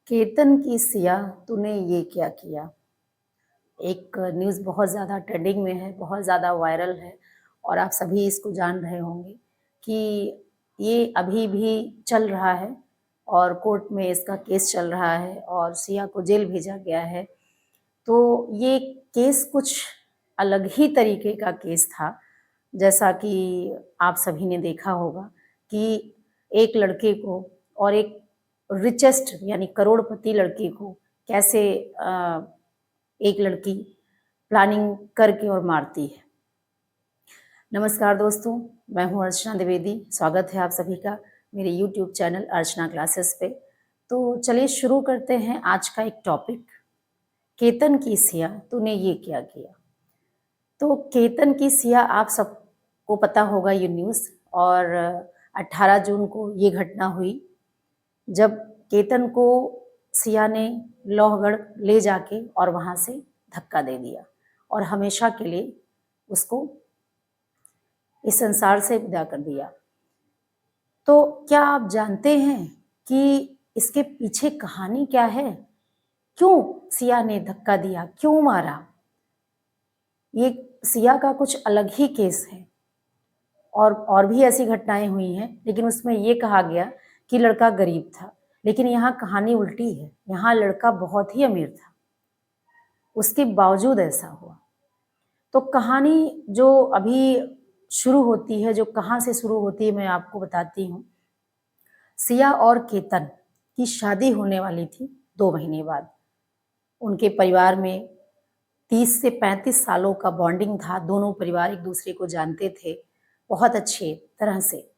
केतन की सिया तूने ये क्या किया। एक न्यूज़ बहुत ज़्यादा ट्रेंडिंग में है, बहुत ज़्यादा वायरल है और आप सभी इसको जान रहे होंगे कि ये अभी भी चल रहा है और कोर्ट में इसका केस चल रहा है और सिया को जेल भेजा गया है। तो ये केस कुछ अलग ही तरीके का केस था, जैसा कि आप सभी ने देखा होगा कि एक लड़के को और एक रिचेस्ट यानी करोड़पति लड़के को कैसे एक लड़की प्लानिंग करके और मारती है। नमस्कार दोस्तों, मैं हूँ अर्चना द्विवेदी। स्वागत है आप सभी का मेरे यूट्यूब चैनल अर्चना क्लासेस पे। तो चलिए शुरू करते हैं आज का एक टॉपिक, केतन की सिया तूने ये क्या किया। तो केतन की सिया आप सबको पता होगा ये न्यूज़। और 18 जून को ये घटना हुई जब केतन को सिया ने लोहगढ़ ले जाके और वहाँ से धक्का दे दिया और हमेशा के लिए उसको इस संसार से विदा कर दिया। तो क्या आप जानते हैं कि इसके पीछे कहानी क्या है? क्यों सिया ने धक्का दिया, क्यों मारा? ये सिया का कुछ अलग ही केस है और भी ऐसी घटनाएं हुई हैं, लेकिन उसमें ये कहा गया कि लड़का गरीब था, लेकिन यहाँ कहानी उल्टी है। यहाँ लड़का बहुत ही अमीर था, उसके बावजूद ऐसा हुआ। तो कहानी जो अभी शुरू होती है, जो कहाँ से शुरू होती है, मैं आपको बताती हूँ। सिया और केतन की शादी होने वाली थी 2 महीने बाद। उनके परिवार में 30 से 35 सालों का बॉन्डिंग था। दोनों परिवार एक दूसरे को जानते थे बहुत अच्छे तरह से।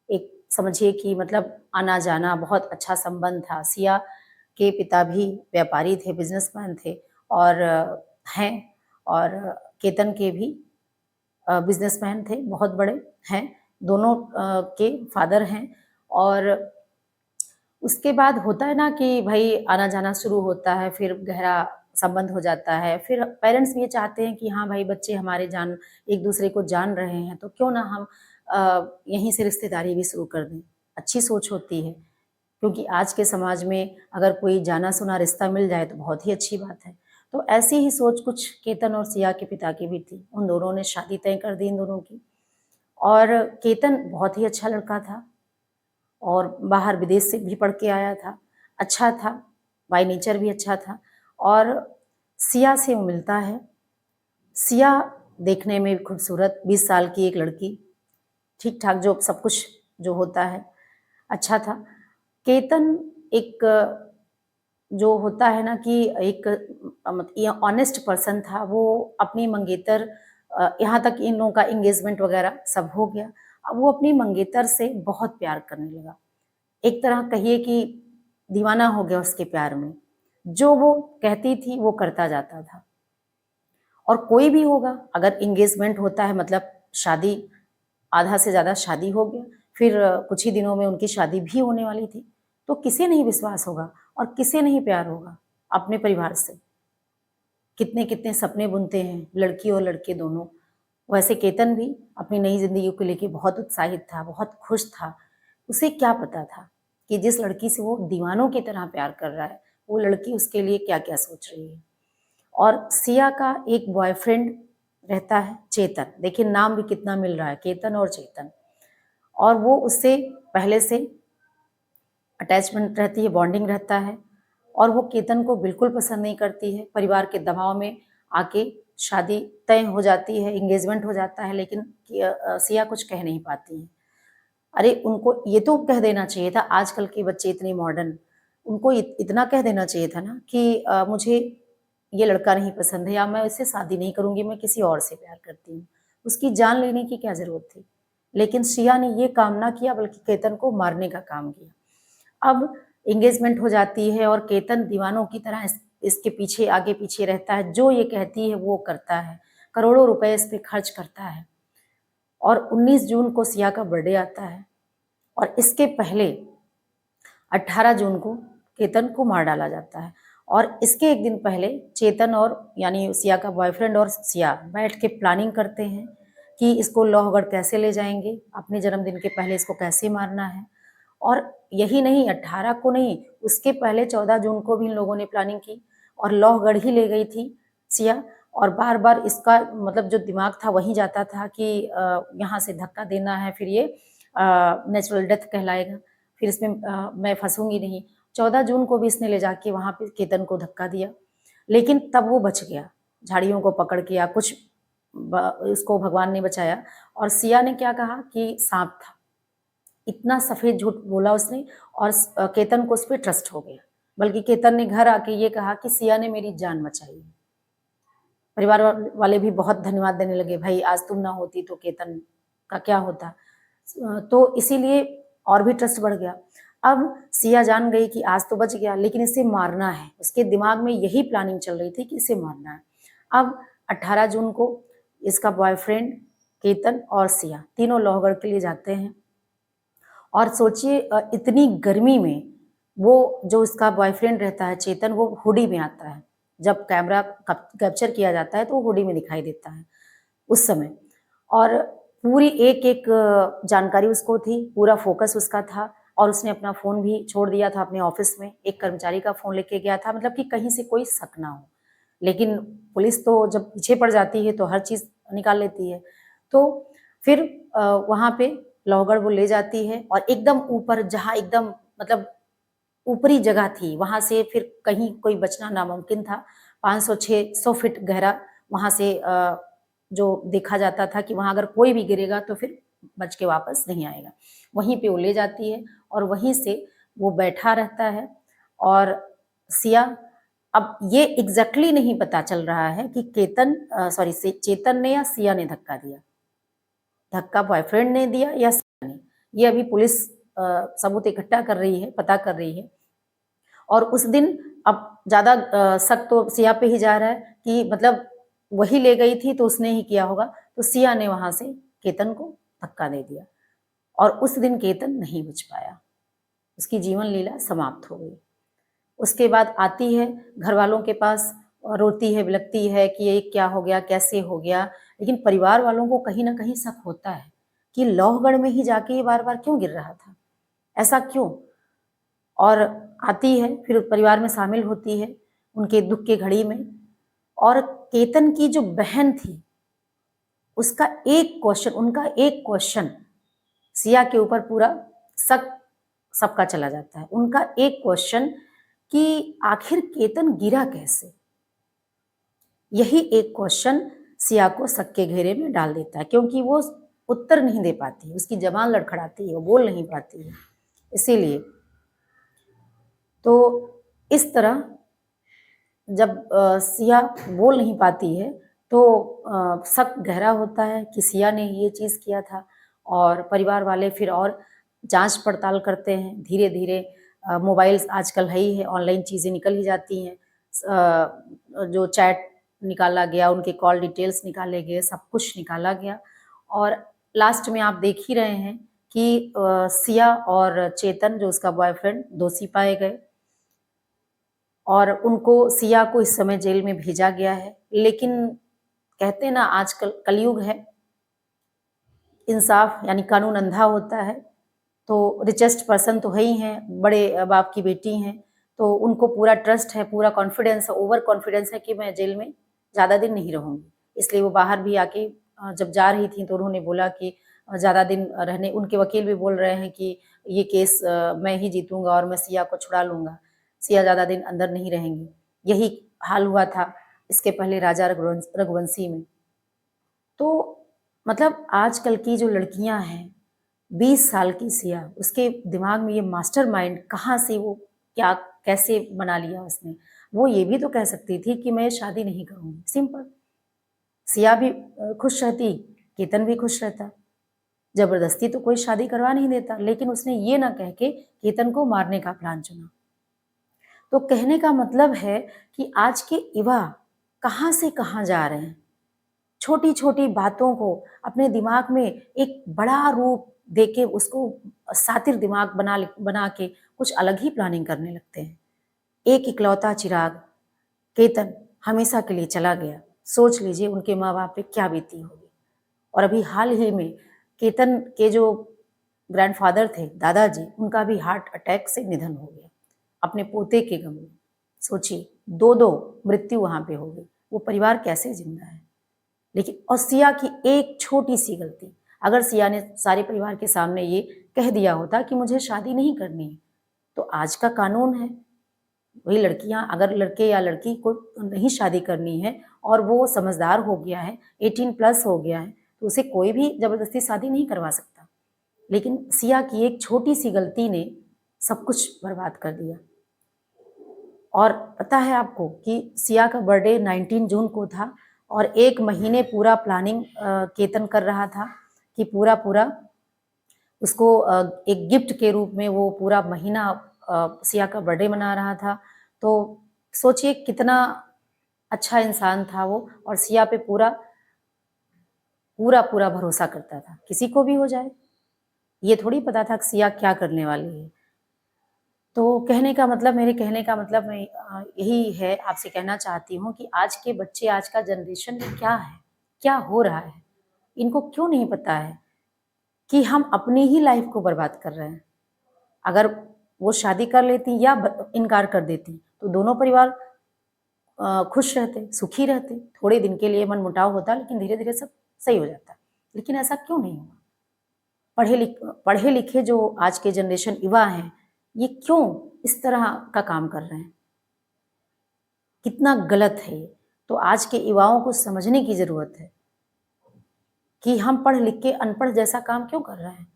एक समझिए कि मतलब आना जाना बहुत अच्छा संबंध था। सिया के पिता भी व्यापारी थे, बिजनेसमैन थे और हैं, और केतन के भी बिजनेसमैन थे, बहुत बड़े हैं। दोनों के फादर हैं। और उसके बाद होता है ना कि भाई आना जाना शुरू होता है, फिर गहरा संबंध हो जाता है। फिर पेरेंट्स भी ये चाहते हैं कि हाँ भाई, बच्चे हमारे जान एक दूसरे को जान रहे हैं तो क्यों ना हम यहीं से रिश्तेदारी भी शुरू कर दें। अच्छी सोच होती है, क्योंकि आज के समाज में अगर कोई जाना सुना रिश्ता मिल जाए तो बहुत ही अच्छी बात है। तो ऐसी ही सोच कुछ केतन और सिया के पिता की भी थी। उन दोनों ने शादी तय कर दी इन दोनों की। और केतन बहुत ही अच्छा लड़का था और बाहर विदेश से भी पढ़ के आया था, अच्छा था, बाय नेचर भी अच्छा था। और सिया से वो मिलता है। सिया देखने में भी खूबसूरत, 20 साल की एक लड़की, ठीक ठाक जो सब कुछ जो होता है, अच्छा था। केतन एक जो होता है ना कि एक ये ऑनेस्ट पर्सन था। वो अपनी मंगेतर, यहाँ तक इन लोगों का एंगेजमेंट वगैरह सब हो गया। अब वो अपनी मंगेतर से बहुत प्यार करने लगा। एक तरह कहिए कि दीवाना हो गया उसके प्यार में। जो वो कहती थी वो करता जाता था। और कोई भी होगा, अगर एंगेजमेंट होता है मतलब शादी, आधा से ज़्यादा शादी हो गया, फिर कुछ ही दिनों में उनकी शादी भी होने वाली थी, तो किसे नहीं विश्वास होगा और किसे नहीं प्यार होगा अपने परिवार से। कितने कितने सपने बुनते हैं लड़की और लड़के दोनों। वैसे केतन भी अपनी नई जिंदगी को लेके बहुत उत्साहित था, बहुत खुश था। उसे क्या पता था कि जिस लड़की से वो दीवानों की तरह प्यार कर रहा है, वो लड़की उसके लिए क्या क्या सोच रही है। और सिया का एक बॉयफ्रेंड रहता है, चेतन। देखिए नाम भी कितना मिल रहा है, केतन और चेतन। और वो उससे पहले से अटैचमेंट रहती है, बॉन्डिंग रहता है। और वो केतन को बिल्कुल पसंद नहीं करती है। परिवार के दबाव में आके शादी तय हो जाती है, एंगेजमेंट हो जाता है, लेकिन सिया कुछ कह नहीं पाती है। अरे उनको ये तो कह देना चाहिए था, आजकल के बच्चे इतने मॉडर्न, उनको इतना कह देना चाहिए था ना कि मुझे ये लड़का नहीं पसंद है या मैं इससे शादी नहीं करूंगी, मैं किसी और से प्यार करती हूँ। उसकी जान लेने की क्या जरूरत थी। लेकिन सिया ने ये काम ना किया, बल्कि केतन को मारने का काम किया। अब एंगेजमेंट हो जाती है और केतन दीवानों की तरह इसके पीछे आगे पीछे रहता है। जो ये कहती है वो करता है, करोड़ों रुपए इस पे खर्च करता है। और 19 जून को सिया का बर्थडे आता है और इसके पहले 18 जून को केतन को मार डाला जाता है। और इसके एक दिन पहले चेतन और यानी सिया का बॉयफ्रेंड और सिया बैठ के प्लानिंग करते हैं कि इसको लोहगढ़ कैसे ले जाएंगे, अपने जन्मदिन के पहले इसको कैसे मारना है। और यही नहीं, 18 को नहीं, उसके पहले 14 जून को भी इन लोगों ने प्लानिंग की और लोहगढ़ ही ले गई थी सिया। और बार बार इसका मतलब जो दिमाग था वहीं जाता था कि यहाँ से धक्का देना है, फिर ये नेचुरल डेथ कहलाएगा, फिर इसमें मैं फंसूंगी नहीं। 14 जून को भी इसने ले जाके वहाँ पे केतन को धक्का दिया, लेकिन तब वो बच गया, झाड़ियों को पकड़ के या कुछ उसको भगवान ने बचाया। और सिया ने क्या कहा कि सांप था, इतना सफेद झूठ बोला उसने, और केतन को उस पर ट्रस्ट हो गया। बल्कि केतन ने घर आके ये कहा कि सिया ने मेरी जान बचाई। परिवार वाले भी बहुत धन्यवाद देने लगे, भाई आज तुम ना होती तो केतन का क्या होता। तो इसीलिए और भी ट्रस्ट बढ़ गया। अब सिया जान गई कि आज तो बच गया, लेकिन इसे मारना है, उसके दिमाग में यही प्लानिंग चल रही थी कि इसे मारना है। अब 18 जून को इसका बॉयफ्रेंड, केतन और सिया तीनों लोहगढ़ के लिए जाते हैं। और सोचिए इतनी गर्मी में वो जो इसका बॉयफ्रेंड रहता है चेतन, वो हुडी में आता है। जब कैमरा कैप्चर किया जाता है तो वो हुडी में दिखाई देता है उस समय। और पूरी एक एक जानकारी उसको थी, पूरा फोकस उसका था। और उसने अपना फ़ोन भी छोड़ दिया था अपने ऑफिस में, एक कर्मचारी का फ़ोन लेके गया था, मतलब कि कहीं से कोई शक ना हो। लेकिन पुलिस तो जब पीछे पड़ जाती है तो हर चीज़ निकाल लेती है। तो फिर वहाँ पे लोहगढ़ वो ले जाती है और एकदम ऊपर, जहाँ एकदम मतलब ऊपरी जगह थी, वहाँ से फिर कहीं कोई बचना नामुमकिन था। 500-600 फीट गहरा वहाँ से जो देखा जाता था कि वहाँ अगर कोई भी गिरेगा तो फिर बच के वापस नहीं आएगा। वहीं पे वो ले जाती है और वहीं से वो बैठा रहता है। और सिया, अब ये एग्जैक्टली नहीं पता चल रहा है कि चेतन ने या सिया ने धक्का दिया। धक्का बॉयफ्रेंड ने दिया या सिया ने, ये अभी पुलिस सबूत इकट्ठा कर रही है, पता कर रही है। और उस दिन अब ज्यादा शक तो सिया पे ही जा रहा है कि मतलब वही ले गई थी तो उसने ही किया होगा। तो सिया ने वहां से केतन को धक्का दे दिया और उस दिन केतन नहीं बच पाया, उसकी जीवन लीला समाप्त हो गई। उसके बाद आती है घर वालों के पास, रोती है, बिलखती है कि ये क्या हो गया, कैसे हो गया। लेकिन परिवार वालों को कहीं ना कहीं शक होता है कि लोहगढ़ में ही जाके ये बार बार क्यों गिर रहा था, ऐसा क्यों। और आती है, फिर परिवार में शामिल होती है उनके दुख की घड़ी में। और केतन की जो बहन थी, उसका एक क्वेश्चन, उनका एक क्वेश्चन, सिया के ऊपर पूरा शक सबका चला जाता है। उनका एक क्वेश्चन कि आखिर केतन गिरा कैसे, यही एक क्वेश्चन सिया को शक के घेरे में डाल देता है, क्योंकि वो उत्तर नहीं दे पाती है, उसकी जबान लड़खड़ाती है, वो बोल नहीं पाती है। इसीलिए तो इस तरह जब सिया बोल नहीं पाती है तो शक गहरा होता है कि सिया ने ये चीज़ किया था। और परिवार वाले फिर और जांच पड़ताल करते हैं धीरे धीरे। मोबाइल्स आजकल है ही है, ऑनलाइन चीज़ें निकल ही जाती हैं। जो चैट निकाला गया, उनके कॉल डिटेल्स निकाले गए, सब कुछ निकाला गया। और लास्ट में आप देख ही रहे हैं कि सिया और चेतन जो उसका बॉयफ्रेंड दोषी पाए गए और उनको, सिया को इस समय जेल में भेजा गया है। लेकिन कहते हैं ना, आजकल कलयुग है, इंसाफ यानी कानून अंधा होता है। तो रिचेस्ट पर्सन तो है ही हैं, बड़े बाप की बेटी हैं, तो उनको पूरा ट्रस्ट है, पूरा कॉन्फिडेंस है, ओवर कॉन्फिडेंस है कि मैं जेल में ज़्यादा दिन नहीं रहूँगी। इसलिए वो बाहर भी आके जब जा रही थी तो उन्होंने बोला कि ज़्यादा दिन रहने, उनके वकील भी बोल रहे हैं कि ये केस मैं ही जीतूंगा और मैं सिया को छुड़ा लूँगा, सिया ज़्यादा दिन अंदर नहीं रहेंगी। यही हाल हुआ था इसके पहले राजा रघुवंशी में। तो मतलब आजकल की जो लड़कियां हैं, 20 साल की सिया, उसके दिमाग में ये मास्टरमाइंड कहाँ से, वो क्या कैसे बना लिया उसने। वो ये भी तो कह सकती थी कि मैं शादी नहीं करूंगी, सिंपल। सिया भी खुश रहती, केतन भी खुश रहता। जबरदस्ती तो कोई शादी करवा नहीं देता, लेकिन उसने ये ना कह के केतन को मारने का प्लान चुना। तो कहने का मतलब है कि आज के युवा कहाँ से कहाँ जा रहे हैं। छोटी छोटी बातों को अपने दिमाग में एक बड़ा रूप देके उसको सातिर दिमाग बना के कुछ अलग ही प्लानिंग करने लगते हैं। एक इकलौता चिराग केतन हमेशा के लिए चला गया, सोच लीजिए उनके माँ बाप पे क्या बीती होगी। और अभी हाल ही में केतन के जो ग्रैंडफादर थे, दादाजी, उनका भी हार्ट अटैक से निधन हो गया अपने पोते के गम में। सोचिए, 2-2 मृत्यु वहाँ पे हो गई। वो परिवार कैसे जिंदा है? लेकिन और सिया की एक छोटी सी गलती, अगर सिया ने सारे परिवार के सामने ये कह दिया होता कि मुझे शादी नहीं करनी है, तो आज का कानून है, वही लड़कियां, अगर लड़के या लड़की को नहीं शादी करनी है और वो समझदार हो गया है, 18 प्लस हो गया है, तो उसे कोई भी जबरदस्ती शादी नहीं करवा सकता। लेकिन सिया की एक छोटी सी गलती ने सब कुछ बर्बाद कर दिया। और पता है आपको कि सिया का बर्थडे 19 जून को था और 1 महीने पूरा प्लानिंग केतन कर रहा था कि पूरा पूरा उसको एक गिफ्ट के रूप में वो पूरा महीना सिया का बर्थडे मना रहा था। तो सोचिए कितना अच्छा इंसान था वो, और सिया पे पूरा पूरा पूरा भरोसा करता था, किसी को भी हो जाए, ये थोड़ी पता था कि सिया क्या करने वाली है। तो कहने का मतलब, मेरे कहने का मतलब मैं यही है, आपसे कहना चाहती हूँ कि आज के बच्चे, आज का जनरेशन में क्या है, क्या हो रहा है, इनको क्यों नहीं पता है कि हम अपनी ही लाइफ को बर्बाद कर रहे हैं। अगर वो शादी कर लेती या इनकार कर देती तो दोनों परिवार खुश रहते, सुखी रहते। थोड़े दिन के लिए मनमुटाव होता, लेकिन धीरे धीरे सब सही हो जाता। लेकिन ऐसा क्यों नहीं हुआ? पढ़े लिखे जो आज के जनरेशन युवा हैं, ये क्यों इस तरह का काम कर रहे हैं? कितना गलत है ये। तो आज के युवाओं को समझने की जरूरत है कि हम पढ़ लिख के अनपढ़ जैसा काम क्यों कर रहे हैं,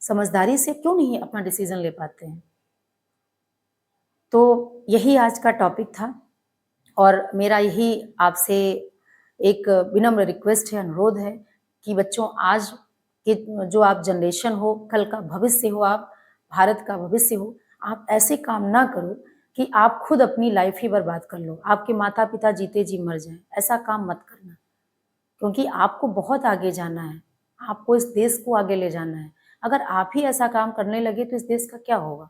समझदारी से क्यों नहीं अपना डिसीजन ले पाते हैं। तो यही आज का टॉपिक था, और मेरा यही आपसे एक विनम्र रिक्वेस्ट है, अनुरोध है कि बच्चों, आज के जो आप जनरेशन हो, कल का भविष्य हो, आप भारत का भविष्य हो, आप ऐसे काम ना करो कि आप खुद अपनी लाइफ ही बर्बाद कर लो, आपके माता पिता जीते जी मर जाएं। ऐसा काम मत करना, क्योंकि आपको बहुत आगे जाना है, आपको इस देश को आगे ले जाना है। अगर आप ही ऐसा काम करने लगे तो इस देश का क्या होगा?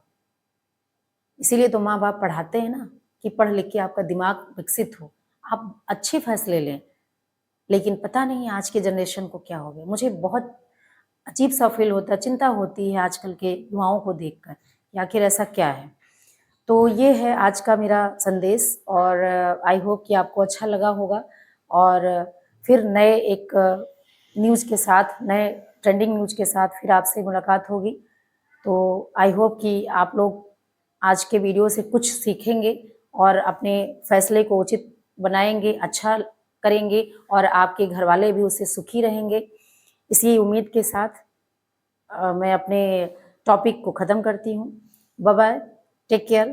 इसीलिए तो माँ बाप पढ़ाते हैं ना, कि पढ़ लिख के आपका दिमाग विकसित हो, आप अच्छे फैसले लें। लेकिन पता नहीं आज के जनरेशन को क्या हो गया। मुझे बहुत अजीब सा फील होता है, चिंता होती है आजकल के युवाओं को देखकर कि आखिर ऐसा क्या है। तो ये है आज का मेरा संदेश, और आई होप कि आपको अच्छा लगा होगा। और फिर नए एक न्यूज़ के साथ, नए ट्रेंडिंग न्यूज़ के साथ फिर आपसे मुलाकात होगी। तो आई होप कि आप लोग आज के वीडियो से कुछ सीखेंगे और अपने फैसले को उचित बनाएंगे, अच्छा करेंगे, और आपके घर वाले भी उससे सुखी रहेंगे। इसी उम्मीद के साथ मैं अपने टॉपिक को ख़त्म करती हूँ। Bye bye, take care.